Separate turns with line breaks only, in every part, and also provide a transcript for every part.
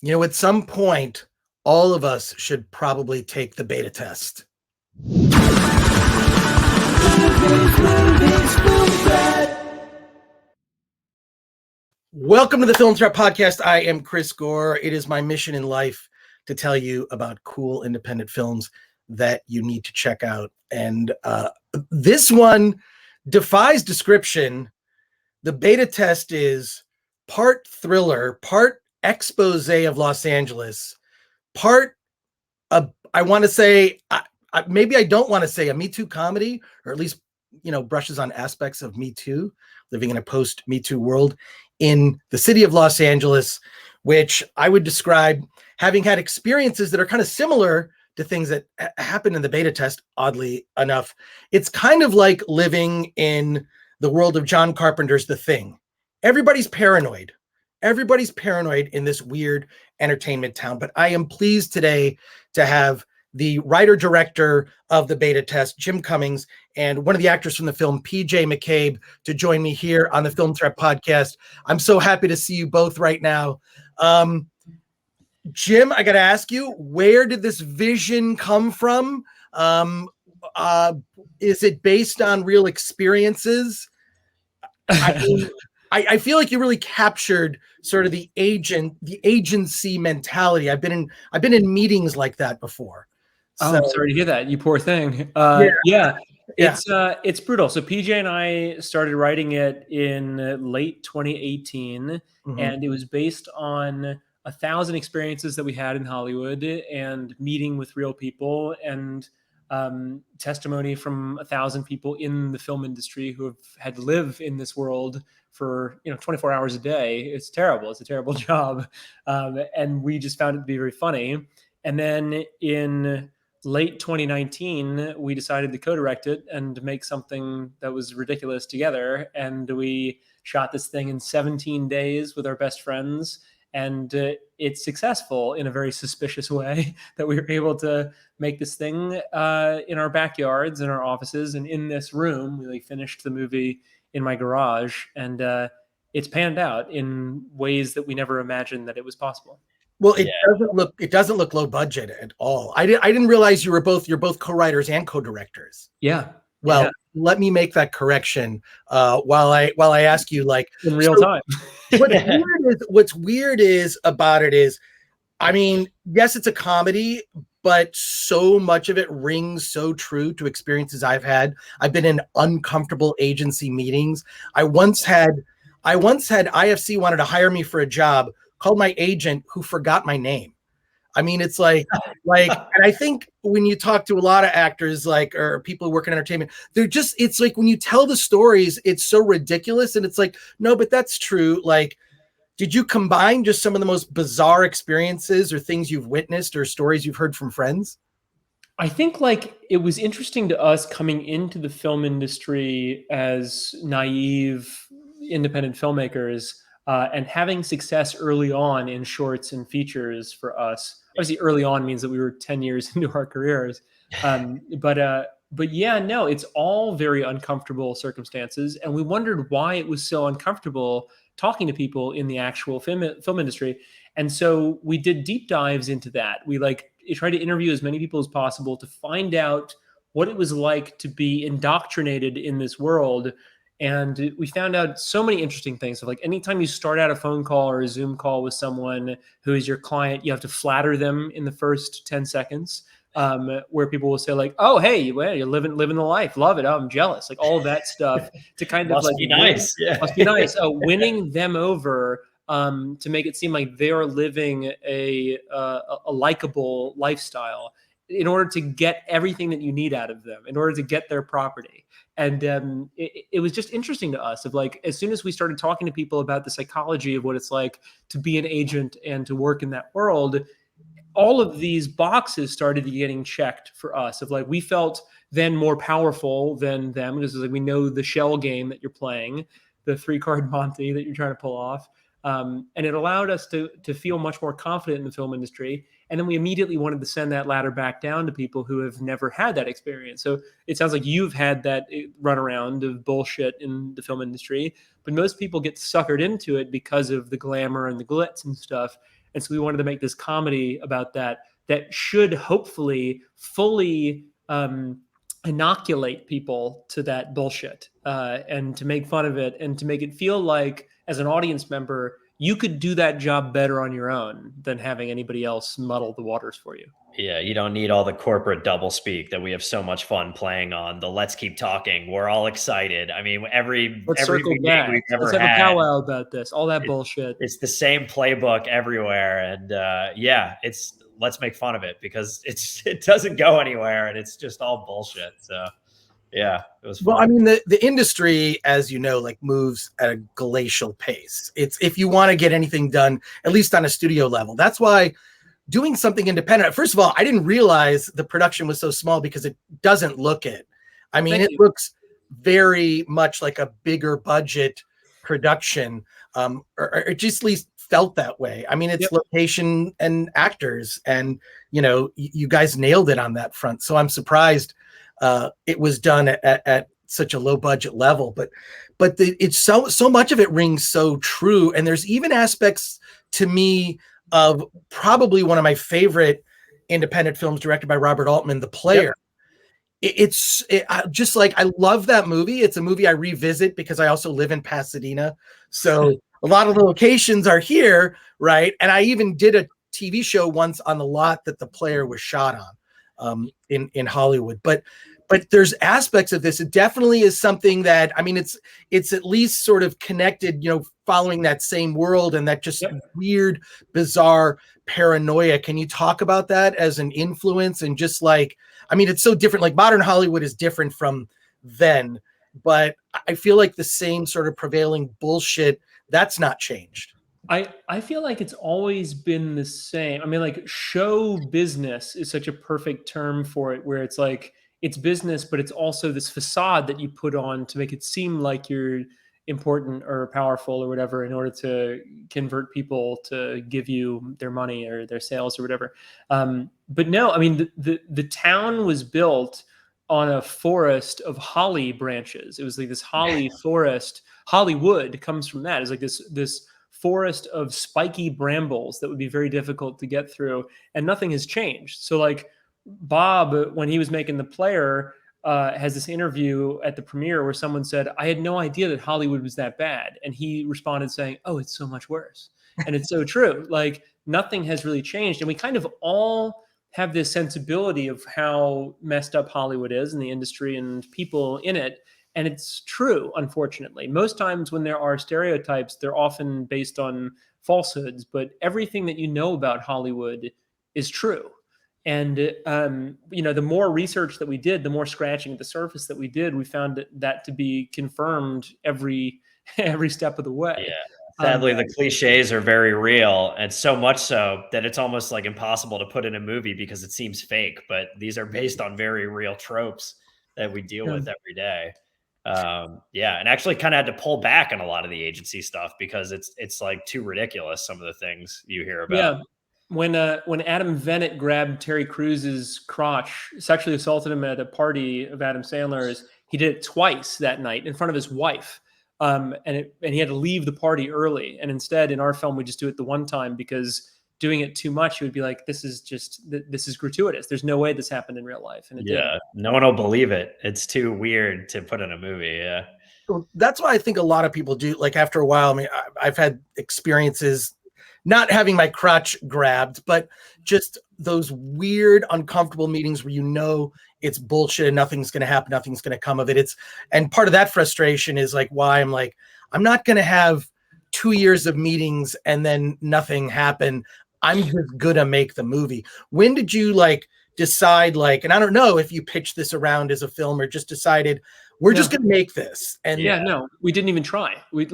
You know, at some point, all of us should probably take the beta test. Welcome to the Film Threat Podcast. I am Chris Gore. It is my mission in life to tell you about cool independent films that you need to check out. And this one defies description. The beta test is part thriller, part expose of Los Angeles, part, I want to say, maybe I don't want to say a Me Too comedy, or at least, you know, brushes on aspects of Me Too, living in a post-Me Too world in the city of Los Angeles, which I would describe having had experiences that are kind of similar to things that happened in the beta test, oddly enough. It's kind of like living in the world of John Carpenter's The Thing. Everybody's paranoid. Everybody's paranoid in this weird entertainment town. But I am pleased today to have the writer-director of the beta test, Jim Cummings, and one of the actors from the film, PJ McCabe, to join me here on the Film Threat Podcast. I'm so happy to see you both right now. Jim, I got to ask you, where did this vision come from? Is it based on real experiences? I mean, I feel like you really captured sort of the agency mentality. I've been in meetings like that before.
So, I'm sorry to hear that. You poor thing. Yeah. It's brutal. So PJ and I started writing it in late 2018, and it was based on 1,000 experiences that we had in Hollywood and meeting with real people and testimony from 1,000 people in the film industry who have had to live in this world for 24 hours a day. It's terrible. It's a terrible job, and we just found it to be very funny. And then in late 2019, we decided to co-direct it and make something that was ridiculous together. And we shot this thing in 17 days with our best friends. And it's successful in a very suspicious way that we were able to make this thing in our backyards, in our offices, and in this room. We finished the movie in my garage, and it's panned out in ways that we never imagined that it was possible.
Well, it doesn't look low budget at all. I didn't realize you're both co-writers and co-directors.
Yeah.
Well, let me make that correction while I ask you, like,
in real time.
What's weird about it is, I mean, yes, it's a comedy, but so much of it rings so true to experiences I've had. I've been in uncomfortable agency meetings. I once had IFC wanted to hire me for a job, called my agent who forgot my name. I mean, it's like, and I think when you talk to a lot of actors, or people who work in entertainment, it's like when you tell the stories, it's so ridiculous. And it's like, no, but that's true. Like, did you combine just some of the most bizarre experiences or things you've witnessed or stories you've heard from friends?
I think it was interesting to us coming into the film industry as naive, independent filmmakers, and having success early on in shorts and features for us. Obviously, early on means that we were 10 years into our careers. But yeah, no, it's all very uncomfortable circumstances. And we wondered why it was so uncomfortable talking to people in the actual film industry. And so we did deep dives into that. We tried to interview as many people as possible to find out what it was like to be indoctrinated in this world. And we found out so many interesting things. So anytime you start out a phone call or a Zoom call with someone who is your client, you have to flatter them in the first 10 seconds, where people will say oh, hey, well, you're living the life. Love it. Oh, I'm jealous. All of that stuff to kind of
must be nice. Yeah.
Must be nice. Winning them over to make it seem like they are living a likable lifestyle in order to get everything that you need out of them, in order to get their property. And it was just interesting to us as soon as we started talking to people about the psychology of what it's like to be an agent and to work in that world, all of these boxes started getting checked for us we felt then more powerful than them because we know the shell game that you're playing, the 3-card Monte that you're trying to pull off. And it allowed us to feel much more confident in the film industry. And then we immediately wanted to send that ladder back down to people who have never had that experience. So it sounds like you've had that runaround of bullshit in the film industry, but most people get suckered into it because of the glamour and the glitz and stuff. And so we wanted to make this comedy about that should hopefully fully inoculate people to that bullshit, and to make fun of it and to make it feel like, as an audience member, you could do that job better on your own than having anybody else muddle the waters for you.
Yeah, you don't need all the corporate doublespeak that we have so much fun playing on. The let's keep talking. We're all excited. I mean, every
circle
meeting
back.
we've ever
Let's have
had,
a powwow about this. All that bullshit.
It's the same playbook everywhere, and yeah, let's make fun of it because it doesn't go anywhere, and it's just all bullshit. So yeah, it was fun.
Well, I mean, the industry, as you know, like moves at a glacial pace. It's if you want to get anything done, at least on a studio level. That's why doing something independent. First of all, I didn't realize the production was so small because it doesn't look it. I mean, it looks very much like a bigger budget production, or it just at least felt that way. I mean, it's location and actors, and you guys nailed it on that front. So I'm surprised it was done at such a low budget level, but it's so much of it rings so true. And there's even aspects to me of probably one of my favorite independent films directed by Robert Altman, The Player. It's just like, I love that movie. It's a movie I revisit because I also live in Pasadena. So a lot of the locations are here, right? And I even did a TV show once on the lot that The Player was shot on in Hollywood. But there's aspects of this. It definitely is something that, I mean, it's at least sort of connected, following that same world and that just weird, bizarre paranoia. Can you talk about that as an influence? And just like, I mean, it's so different. Like modern Hollywood is different from then, but I feel like the same sort of prevailing bullshit, that's not changed.
I feel like it's always been the same. I mean, like, show business is such a perfect term for it, where it's like, it's business, but it's also this facade that you put on to make it seem like you're important or powerful or whatever, in order to convert people to give you their money or their sales or whatever. But no, I mean, the town was built on a forest of holly branches. It was like this holly forest. Hollywood comes from that. It's like this forest of spiky brambles that would be very difficult to get through, and nothing has changed. So like, Bob, when he was making The Player, has this interview at the premiere where someone said, I had no idea that Hollywood was that bad. And he responded saying, oh, it's so much worse. And it's so true. Like, nothing has really changed. And we kind of all have this sensibility of how messed up Hollywood is, and the industry and people in it. And it's true, unfortunately. Most times when there are stereotypes, they're often based on falsehoods. But everything that you know about Hollywood is true. And, the more research that we did, the more scratching at the surface that we did, we found that to be confirmed every step of the way.
Yeah. Sadly, the cliches are very real, and so much so that it's almost like impossible to put in a movie because it seems fake. But these are based on very real tropes that we deal with every day. And actually kind of had to pull back on a lot of the agency stuff because it's like too ridiculous, some of the things you hear about.
Yeah. When Adam Vennett grabbed Terry Crews's crotch, sexually assaulted him at a party of Adam Sandler's, he did it twice that night in front of his wife. And he had to leave the party early. And instead, in our film, we just do it the one time, because doing it too much, it would be like, this is gratuitous. There's no way this happened in real life. And it did.
No one will believe it. It's too weird to put in a movie. Yeah.
That's why I think a lot of people do. Like, after a while, I mean, I've had experiences not having my crotch grabbed, but just those weird, uncomfortable meetings where it's bullshit and nothing's going to happen, nothing's going to come of it. And part of that frustration is like why I'm like, I'm not going to have 2 years of meetings and then nothing happen. I'm just going to make the movie. When did you decide, and I don't know if you pitched this around as a film or just decided we're just going to make this? And
no, we didn't even try. We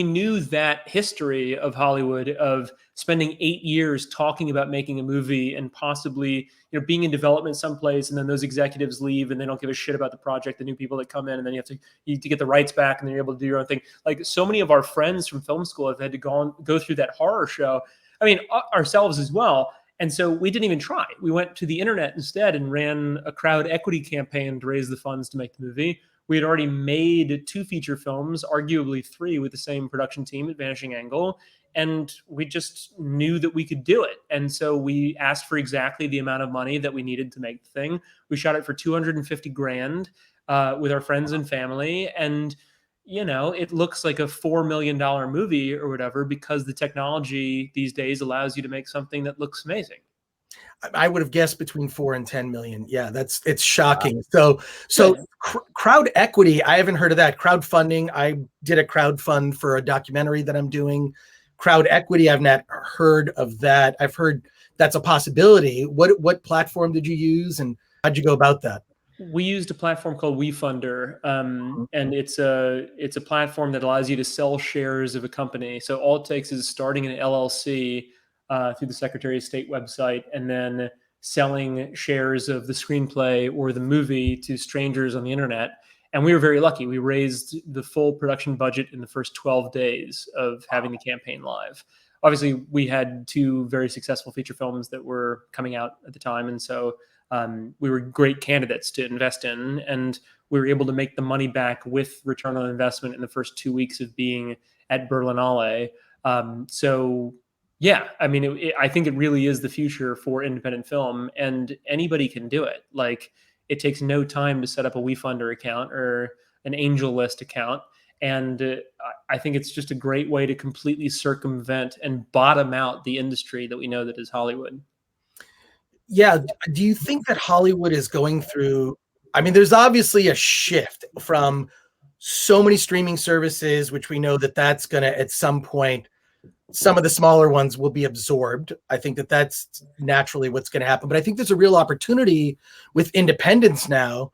knew that history of Hollywood, of spending 8 years talking about making a movie and possibly, being in development someplace, and then those executives leave and they don't give a shit about the project, the new people that come in, and then you have to get the rights back, and then you're able to do your own thing. Like, so many of our friends from film school have had to go through that horror show. I mean, ourselves as well. And so we didn't even try. We went to the internet instead and ran a crowd equity campaign to raise the funds to make the movie. We had already made 2 feature films, arguably 3, with the same production team at Vanishing Angle. And we just knew that we could do it. And so we asked for exactly the amount of money that we needed to make the thing. We shot it for $250,000 with our friends and family. And, you know, it looks like a $4 million movie or whatever, because the technology these days allows you to make something that looks amazing.
I would have guessed between 4 and 10 million. Yeah, it's shocking. So crowd equity, I haven't heard of that. Crowdfunding, I did a crowdfund for a documentary that I'm doing. Crowd equity, I've not heard of that. I've heard that's a possibility. What platform did you use, and how'd you go about that?
We used a platform called WeFunder, and it's a platform that allows you to sell shares of a company. So all it takes is starting an LLC through the Secretary of State website, and then selling shares of the screenplay or the movie to strangers on the internet. And we were very lucky. We raised the full production budget in the first 12 days of having the campaign live. Obviously, we had 2 very successful feature films that were coming out at the time. And so we were great candidates to invest in. And we were able to make the money back with return on investment in the first 2 weeks of being at Berlinale. So yeah, I mean, I think it really is the future for independent film, and anybody can do it. Like, it takes no time to set up a WeFunder account or an Angel List account. And I think it's just a great way to completely circumvent and bottom out the industry that we know that is Hollywood.
Yeah. Do you think that Hollywood is going through, I mean, there's obviously a shift from so many streaming services, which we know that that's going to, at some point, some of the smaller ones will be absorbed. I think that that's naturally what's going to happen. But I think there's a real opportunity with independence now,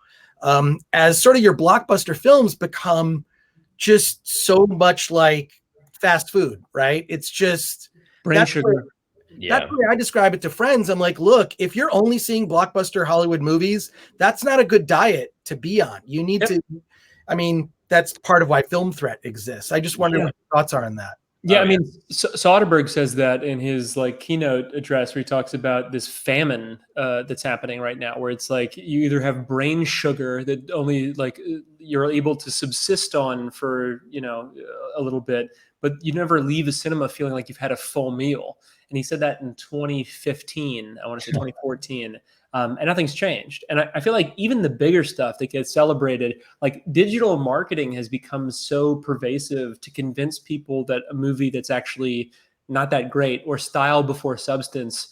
as sort of your blockbuster films become just so much like fast food, right? It's just
brain sugar.
That's the way I describe it to friends. I'm like, look, if you're only seeing blockbuster Hollywood movies, that's not a good diet to be on. You need to, I mean, that's part of why Film Threat exists. I just wonder what your thoughts are on that.
Yeah, I mean, Soderbergh says that in his keynote address, where he talks about this famine that's happening right now, where it's like you either have brain sugar that only you're able to subsist on for a little bit, but you never leave a cinema feeling like you've had a full meal. And he said that in 2015, I want to say 2014. And nothing's changed. And I feel like even the bigger stuff that gets celebrated, like digital marketing has become so pervasive to convince people that a movie that's actually not that great, or style before substance,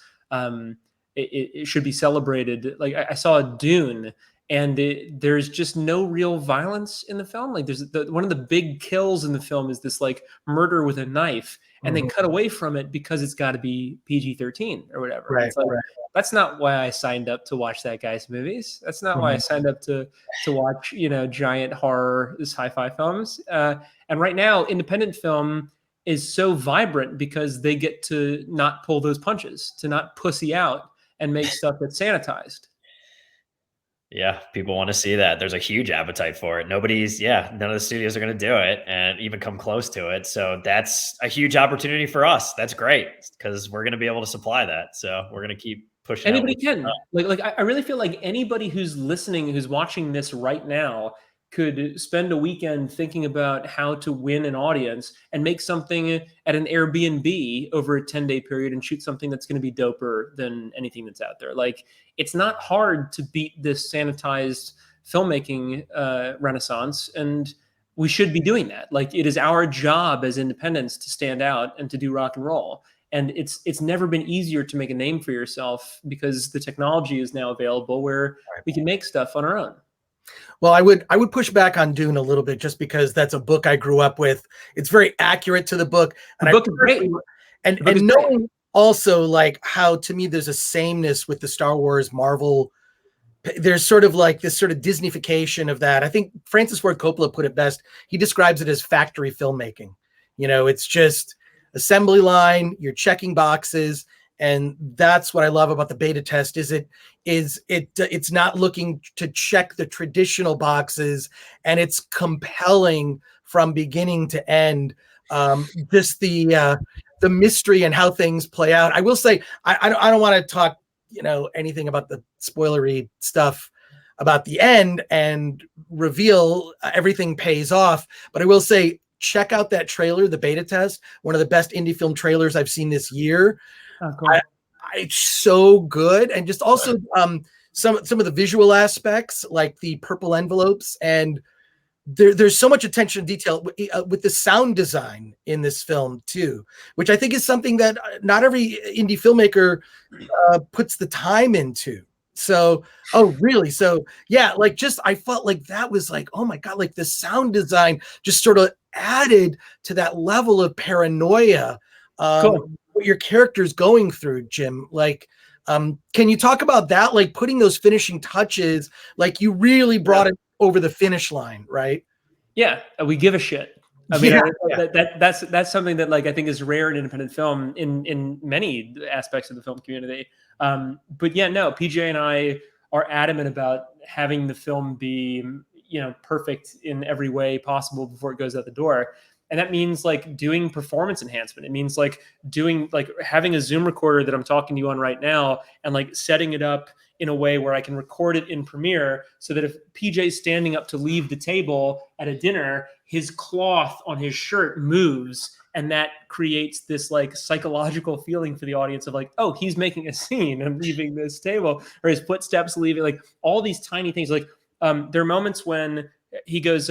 it should be celebrated. Like I saw Dune, and there's just no real violence in the film. Like there's one of the big kills in the film is this murder with a knife, and they cut away from it because it's got to be PG-13 or whatever.
Right,
it's like, that's not why I signed up to watch that guy's movies. That's not why I signed up to watch, giant horror sci-fi films. And right now, independent film is so vibrant because they get to not pull those punches, to not pussy out and make stuff that's sanitized.
Yeah, people want to see that. There's a huge appetite for it. None of the studios are going to do it and even come close to it. So that's a huge opportunity for us. That's great because we're going to be able to supply that. So we're going to keep pushing.
Anybody can. I really feel like anybody who's listening, who's watching this right now, could spend a weekend thinking about how to win an audience and make something at an Airbnb over a 10-day period and shoot something that's going to be doper than anything that's out there. Like, it's not hard to beat this sanitized filmmaking renaissance, and we should be doing that. Like, it is our job as independents to stand out and to do rock and roll. And it's never been easier to make a name for yourself because the technology is now available where we can make stuff on our own.
Well, I would push back on Dune a little bit just because that's a book I grew up with. It's very accurate to the book. And
the book is great.
And knowing also how, to me, there's a sameness with the Star Wars Marvel. There's sort of this sort of Disneyfication of that. I think Francis Ford Coppola put it best. He describes it as factory filmmaking. It's just assembly line, you're checking boxes. And that's what I love about the beta test it's not looking to check the traditional boxes, and it's compelling from beginning to end. Just the mystery and how things play out. I will say, I don't want to talk, anything about the spoilery stuff. about the end and reveal everything pays off. But I will say, check out that trailer, the beta test, one of the best indie film trailers I've seen this year.
Oh, cool.
It's so good. And just also some of the visual aspects, like the purple envelopes, and there's so much attention to detail with the sound design in this film too, which I think is something that not every indie filmmaker puts the time into. So, oh, really? So, yeah, like I felt like that was like, oh my God, like the sound design just sort of added to that level of paranoia.
Cool.
What your character's going through, Jim. Like, can you talk about that? Like putting those finishing touches, like you really brought it over the finish line, right?
Yeah, we give a shit. I mean, that's something that like I think is rare in independent film in many aspects of the film community. But yeah, no, PJ and I are adamant about having the film be, you know, perfect in every way possible before it goes out the door. And that means like doing performance enhancement. It means like doing like having a Zoom recorder that I'm talking to you on right now and like setting it up in a way where I can record it in Premiere so that if PJ's standing up to leave the table at a dinner, his cloth on his shirt moves, and that creates this like psychological feeling for the audience of like, oh, he's making a scene and leaving this table, or his footsteps leaving, like all these tiny things. Like there are moments when he goes,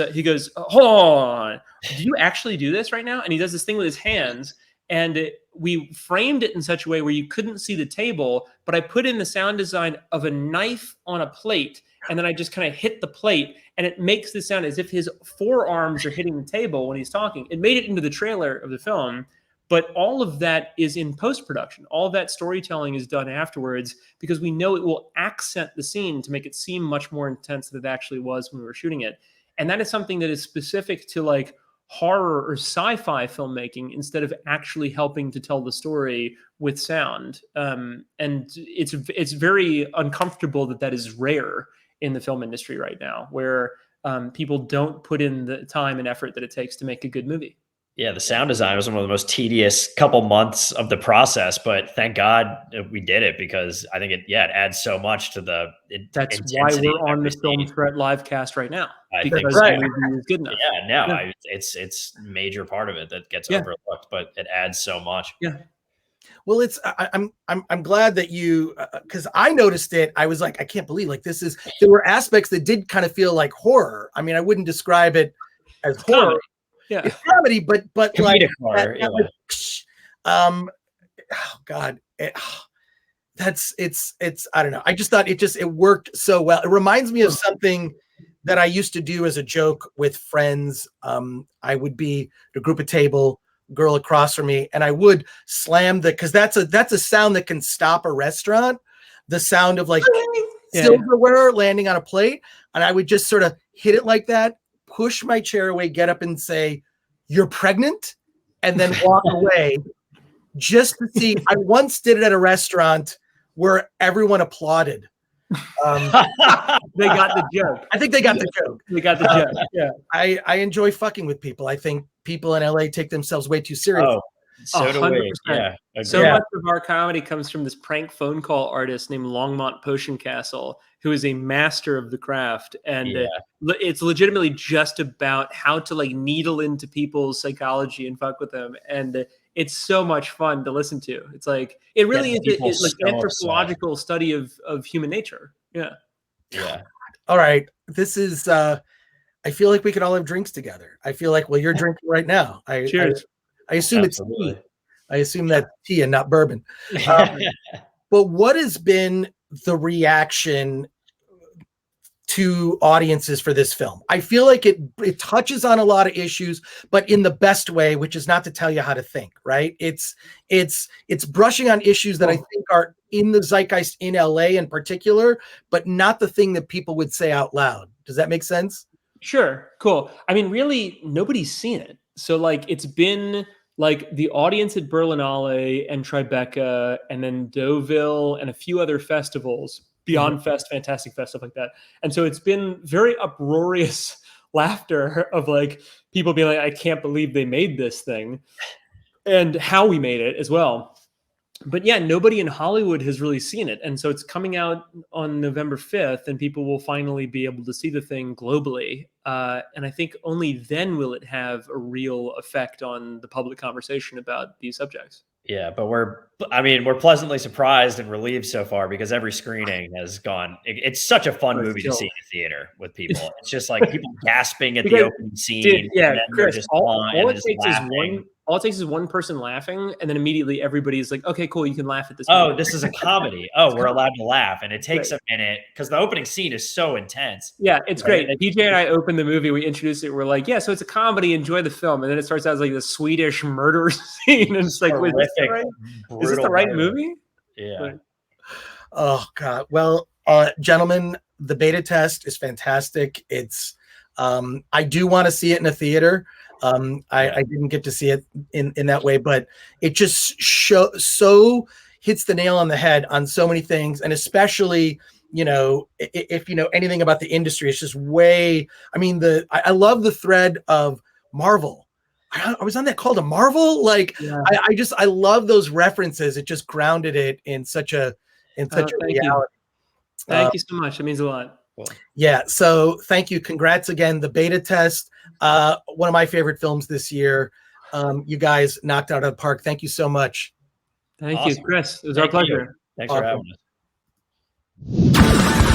hold on, do you actually do this right now? And he does this thing with his hands. And we framed it in such a way where you couldn't see the table, but I put in the sound design of a knife on a plate, and then I just kind of hit the plate, and it makes the sound as if his forearms are hitting the table when he's talking. It made it into the trailer of the film, but all of that is in post-production. All of that storytelling is done afterwards because we know it will accent the scene to make it seem much more intense than it actually was when we were shooting it. And that is something that is specific to like horror or sci-fi filmmaking instead of actually helping to tell the story with sound. And it's very uncomfortable that is rare in the film industry right now, where people don't put in the time and effort that it takes to make a good movie.
Yeah, the sound design was one of the most tedious couple months of the process, but thank God we did it, because I think it adds so much to the
That's why we're on the Film Threat live cast right now. Because the movie is good enough.
It's major part of it that gets overlooked, but it adds so much.
Yeah.
Well, I'm glad that you, because I noticed it. I was like, I can't believe like there were aspects that did kind of feel like horror. I mean, I wouldn't describe it as horror.
Comedy. Yeah,
it's comedy, but like
horror,
oh God, it's I don't know. I just thought it worked so well. It reminds me of something that I used to do as a joke with friends. I would be at a group of table, girl across from me, and I would slam because that's a sound that can stop a restaurant. The sound of like silverware landing on a plate, and I would just sort of hit it like that, push my chair away, get up and say, "You're pregnant," and then walk away just to see. I once did it at a restaurant where everyone applauded.
They got the joke.
I think they got the joke.
They got the joke. Yeah.
I enjoy fucking with people. I think people in LA take themselves way too seriously.
Oh, so do we. Yeah.
So much of our comedy comes from this prank phone call artist named Longmont Potion Castle, who is a master of the craft. And it's legitimately just about how to like needle into people's psychology and fuck with them. And it's so much fun to listen to. It's like, it really is like anthropological study of human nature. Yeah.
Yeah.
All right. This is, I feel like we could all have drinks together. I feel like, well, you're drinking right now.
Cheers.
I assume Absolutely. It's tea. I assume that's tea and not bourbon. But what has been the reaction to audiences for this film? I feel like it touches on a lot of issues, but in the best way, which is not to tell you how to think, right? It's brushing on issues that I think are in the zeitgeist in LA in particular, but not the thing that people would say out loud. Does that make sense?
Sure. Cool. I mean, really, nobody's seen it. So like, it's been like the audience at Berlinale and Tribeca and then Deauville and a few other festivals, Beyond Fest, Fantastic Fest, stuff like that. And so it's been very uproarious laughter of like people being like, I can't believe they made this thing, and how we made it as well. but yeah, nobody in Hollywood has really seen it. And so it's coming out on November 5th, and people will finally be able to see the thing globally. And I think only then will it have a real effect on the public conversation about these subjects.
Yeah, but we're pleasantly surprised and relieved so far, because every screening has gone. It's such a fun movie to see in the theater with people. It's just like people gasping at the opening scene.
Dude, yeah,
and
Chris, all it takes is one person laughing, and then immediately everybody's like, okay, cool, you can laugh at this movie.
Oh, this is a comedy. Oh, we're allowed to laugh. And it takes a minute because the opening scene is so intense.
Yeah, it's great. PJ and I opened the movie, we introduced it, we're like, yeah, so it's a comedy, enjoy the film. And then it starts out as like the Swedish murder scene. And it's like, wait, is this the right movie?
Yeah.
Oh, God. Well, gentlemen, the beta test is fantastic. It's I do want to see it in a theater. I didn't get to see it in that way, but it just so hits the nail on the head on so many things. And especially, you know, if you know anything about the industry, it's just way, I mean, I love the thread of Marvel. I was on that call to Marvel. Like, yeah. I love those references. It just grounded it in such a reality.
Thank you so much. It means a lot. Cool.
Yeah. So thank you. Congrats again. The beta test, one of my favorite films this year. You guys knocked out of the park. Thank you so much.
Thank you, Chris. It was our pleasure.
Thanks for having us.